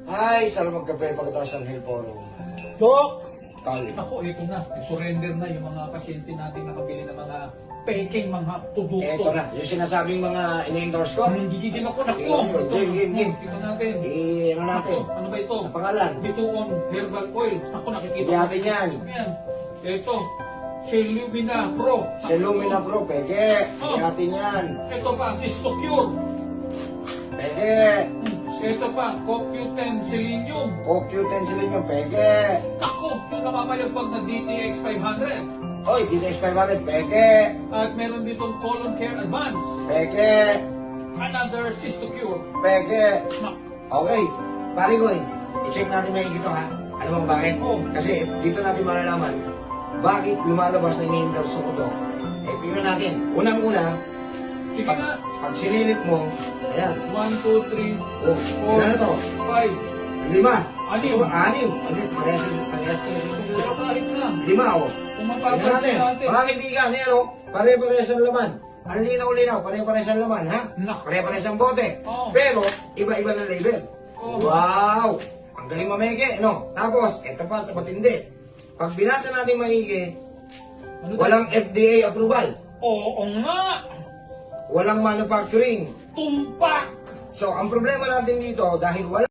Ay, sarap magkape pagkatapos ng Hill Forum. Dok! Kali. Ako, ito na. Surrender na yung mga pasyente natin nakabili ng mga peking mga produkto. Eto na, yung sinasabing mga ini-endorse ko. Gigigil ako. Naku! Game. Ito natin. Ano natin? Ako, ano ba ito? Ang pangalan? Bituon Herbal Oil. Ako, nakikita Hindi natin yan. Yan. Ito. Shellumina Pro. Selumina Pro, peke. Hindi natin yan. Ito pa, Cystocure. Peke. Ito pa, CoQ10 Selenium. CoQ10 sila nyo, peke. Ako, yung namamayagpag na DTX 500. Oy, DTX 500, peke. At meron ditong Colon Care Advance. Peke. Another Cystocure. Peke. Nak. Okay. Pare ko i-check natin may ito ha. Ano bang bakit? Oh. Kasi dito natin malalaman bakit lumalabas na ini-endorse ko to. Tingnan natin. Unang-una, Sige pag, na. pag sinilip mo, ayan. 1, 2, 3, Oh, ilan na to? 5. 5. Anim. Ito, 6. Ano, parehas na Pero kahit na. 5 oh. Kung Tingnan mapapansin natin. natin. Mga kaibigan, ayan oh. Pare-parehas ang laman. Ang linaw-linaw, pare-parehas ang laman, ha? Nak. Pare-parehas ang bote. Oo. Pero, iba-iba na label. Oo. Wow! Ang galing mameke, no? Tapos, eto pa, matindi. Pag binasa natin maigi, Ano walang FDA approval. Oo nga. Walang manufacturing. Tumpak. So, ang problema natin dito, dahil wala